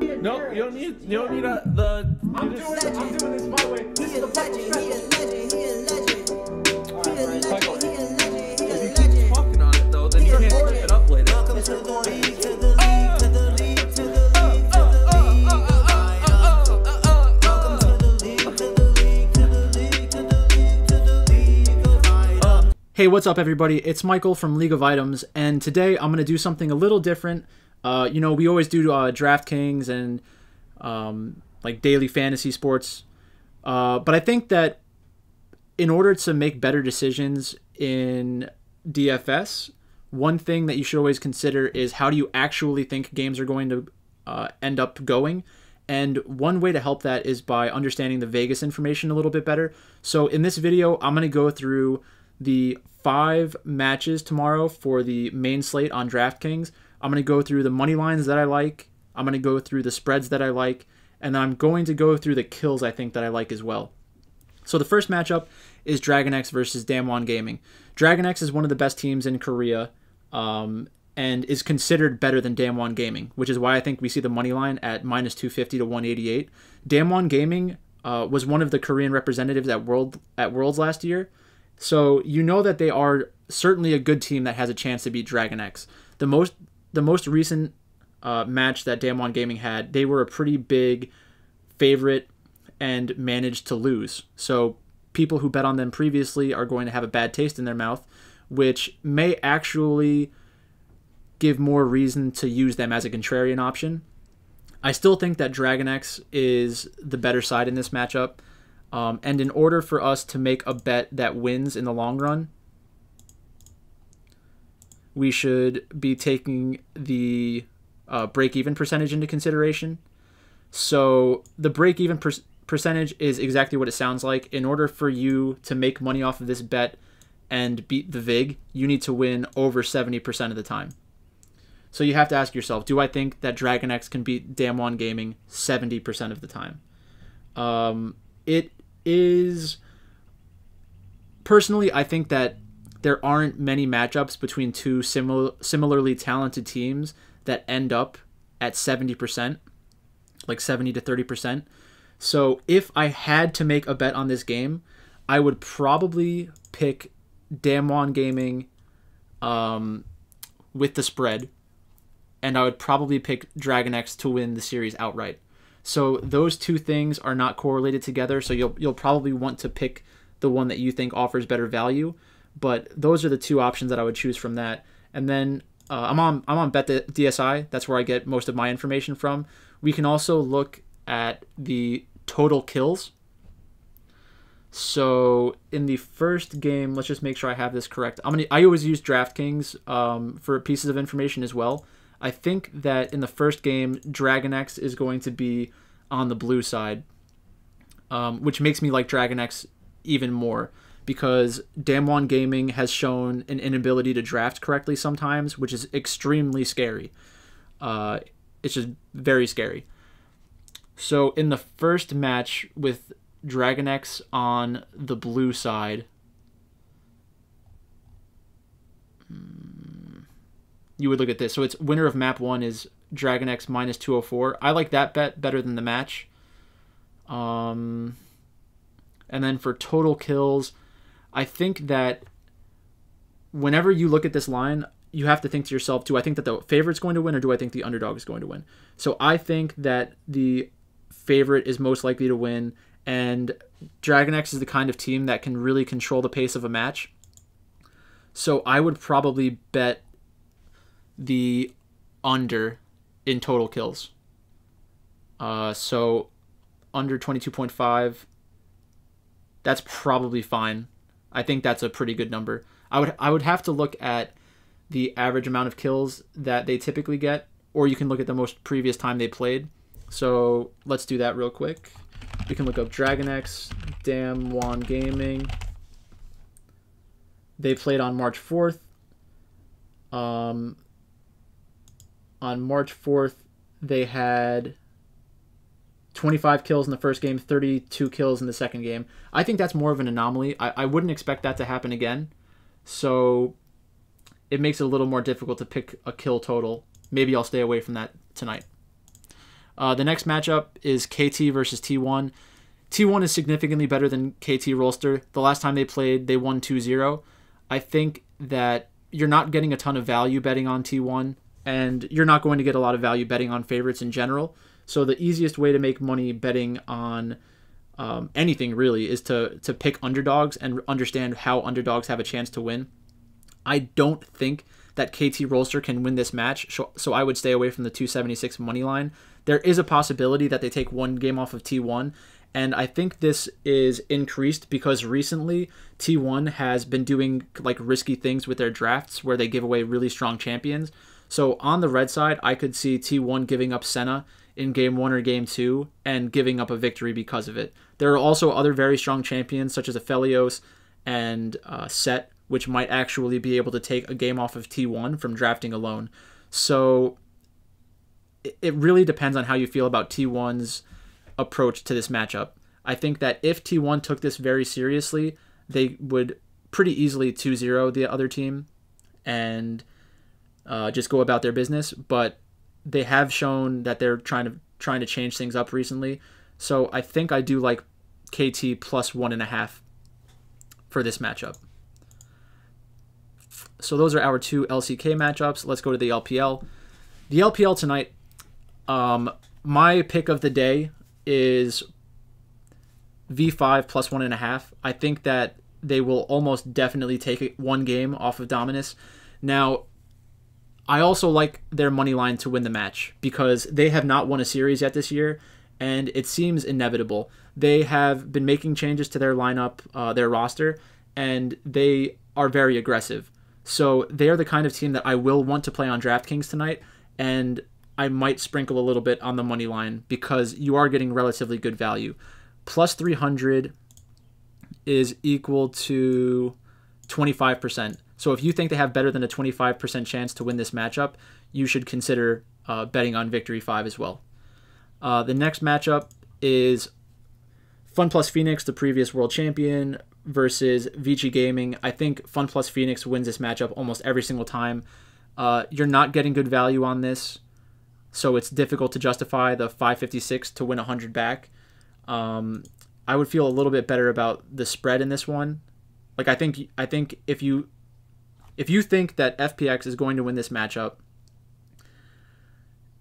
No, you don't need the. I'm doing this my way. This is the Pichael, if you keep talking on it though, then you can't put it up later. Hey, what's up everybody? It's Michael from League of Items, and today I'm going to do something a little different. You know, we always do DraftKings and like daily fantasy sports, but I think that in order to make better decisions in DFS, one thing that you should always consider is how do you actually think games are going to end up going. And one way to help that is by understanding the Vegas information a little bit better. So in this video, I'm going to go through the 5 matches tomorrow for the main slate on DraftKings. I'm going to go through the money lines that I like. I'm going to go through the spreads that I like. And I'm going to go through the kills I think that I like as well. So the first matchup is DragonX versus Damwon Gaming. DragonX is one of the best teams in Korea and is considered better than Damwon Gaming, which is why I think we see the money line at -250 to 188. Damwon Gaming was one of the Korean representatives at Worlds last year. So you know that they are certainly a good team that has a chance to beat DragonX. The most recent match that Damwon Gaming had, they were a pretty big favorite and managed to lose. So people who bet on them previously are going to have a bad taste in their mouth, which may actually give more reason to use them as a contrarian option. I still think that DragonX is the better side in this matchup. And in order for us to make a bet that wins in the long run, we should be taking the break-even percentage into consideration. So the break-even percentage is exactly what it sounds like. In order for you to make money off of this bet and beat the VIG, you need to win over 70% of the time. So you have to ask yourself, do I think that DragonX can beat Damwon Gaming 70% of the time? It is, personally, I think that there aren't many matchups between two similarly talented teams that end up at 70%, like 70 to 30%. So if I had to make a bet on this game, I would probably pick Damwon Gaming with the spread, and I would probably pick DragonX to win the series outright. So those two things are not correlated together, so you'll probably want to pick the one that you think offers better value. But those are the two options that I would choose from that. And then I'm on Bet.DSI. That's where I get most of my information from. We can also look at the total kills. So in the first game, let's just make sure I have this correct. I always use DraftKings for pieces of information as well. I think that in the first game, DragonX is going to be on the blue side, which makes me like DragonX even more because Damwon Gaming has shown an inability to draft correctly sometimes, which is extremely scary. It's just very scary. So in the first match with DragonX on the blue side, you would look at this. So it's winner of map 1 is DragonX -204. I like that bet better than the match. And then for total kills, I think that whenever you look at this line, you have to think to yourself, do I think that the favorite's going to win or do I think the underdog is going to win? So I think that the favorite is most likely to win, and DragonX is the kind of team that can really control the pace of a match. So I would probably bet the under in total kills. So under 22.5, that's probably fine. I think that's a pretty good number. I would have to look at the average amount of kills that they typically get, or you can look at the most previous time they played. So let's do that real quick. We can look up DragonX, Damwon Gaming. They played on March 4th. On March 4th, they had 25 kills in the first game, 32 kills in the second game. I think that's more of an anomaly. I wouldn't expect that to happen again. So it makes it a little more difficult to pick a kill total. Maybe I'll stay away from that tonight. The next matchup is KT versus T1. T1 is significantly better than KT Rolster. The last time they played, they won 2-0. I think that you're not getting a ton of value betting on T1, and you're not going to get a lot of value betting on favorites in general. So the easiest way to make money betting on anything really is to pick underdogs and understand how underdogs have a chance to win. I don't think that KT Rolster can win this match, so I would stay away from the 276 money line. There is a possibility that they take one game off of T1, and I think this is increased because recently T1 has been doing like risky things with their drafts where they give away really strong champions. So on the red side, I could see T1 giving up Senna in game 1 or game 2 and giving up a victory because of it. There are also other very strong champions such as Aphelios and Set, which might actually be able to take a game off of T1 from drafting alone. So it really depends on how you feel about T1's approach to this matchup. I think that if T1 took this very seriously, they would pretty easily 2-0 the other team and just go about their business. But they have shown that they're trying to change things up recently. So I think I do like KT plus 1.5 for this matchup. So those are our two LCK matchups. Let's go to the LPL. The LPL tonight, my pick of the day is V5 plus 1.5. I think that they will almost definitely take one game off of Dominus. Now, I also like their money line to win the match because they have not won a series yet this year, and it seems inevitable. They have been making changes to their lineup, their roster, and they are very aggressive. So they are the kind of team that I will want to play on DraftKings tonight, and I might sprinkle a little bit on the money line because you are getting relatively good value. Plus 300 is equal to 25%. So if you think they have better than a 25% chance to win this matchup, you should consider betting on Victory 5 as well. The next matchup is Fun Plus Phoenix, the previous world champion, versus Vici Gaming. I think Fun Plus Phoenix wins this matchup almost every single time. You're not getting good value on this, so it's difficult to justify the 556 to win 100 back. I would feel a little bit better about the spread in this one. Like I think if you think that FPX is going to win this matchup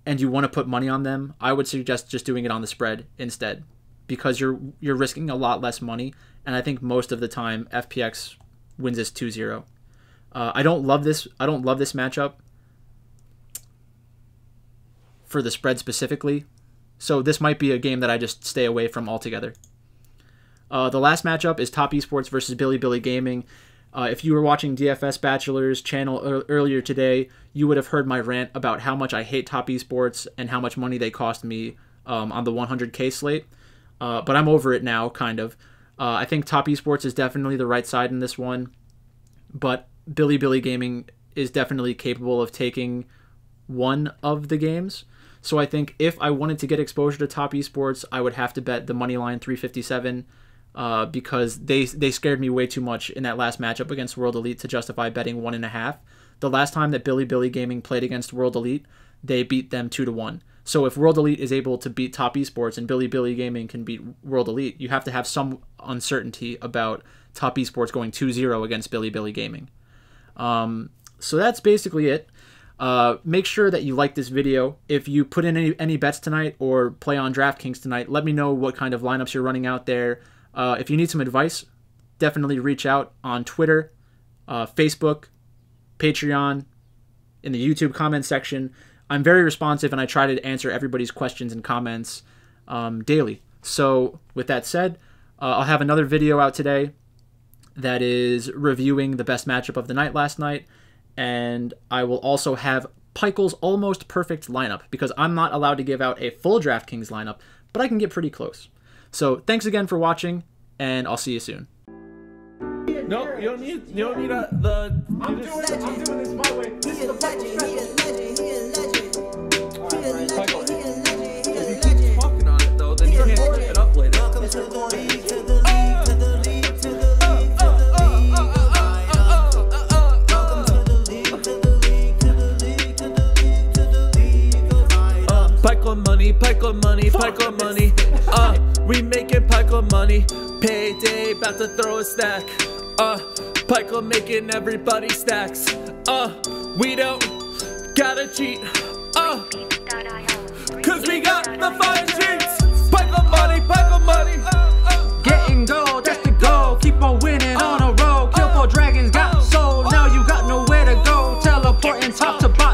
and you want to put money on them, I would suggest just doing it on the spread instead, because you're risking a lot less money, and I think most of the time FPX wins this 2-0. I don't love this matchup for the spread specifically, so this might be a game that I just stay away from altogether. The last matchup is Top Esports versus Bilibili Gaming. If you were watching DFS Bachelor's channel earlier today, you would have heard my rant about how much I hate Top Esports and how much money they cost me on the 100K slate. But I'm over it now, kind of. I think Top Esports is definitely the right side in this one, but Bilibili Gaming is definitely capable of taking one of the games. So I think if I wanted to get exposure to Top Esports, I would have to bet the money line 357 because they scared me way too much in that last matchup against World Elite to justify betting 1.5. The last time that Bilibili Gaming played against World Elite, they beat them 2-1. So if World Elite is able to beat Top Esports and Bilibili Gaming can beat World Elite, you have to have some uncertainty about Top Esports going 2-0 against Bilibili Gaming. So that's basically it. Make sure that you like this video. If you put in any bets tonight or play on DraftKings tonight, let me know what kind of lineups you're running out there. If you need some advice, definitely reach out on Twitter, Facebook, Patreon, in the YouTube comment section. I'm very responsive and I try to answer everybody's questions and comments daily. So with that said, I'll have another video out today that is reviewing the best matchup of the night last night. And I will also have Pichael's almost perfect lineup because I'm not allowed to give out a full DraftKings lineup, but I can get pretty close. So thanks again for watching, and I'll see you soon. No, you don't need the. I'm doing this my way. This is the Pichael, if you keep talking on it though, then you can't keep it up later. Pichael Pichael money, Pichael money, Pichael money. We making Pichael money. Payday, about to throw a stack. Pichael making everybody stacks. We don't gotta cheat. Cause we got the fire cheats. Pichael money, Getting gold, that's the goal. Keep on winning on a roll. Kill 4 dragons, got soul. Now you got nowhere to go. Teleporting top to bottom.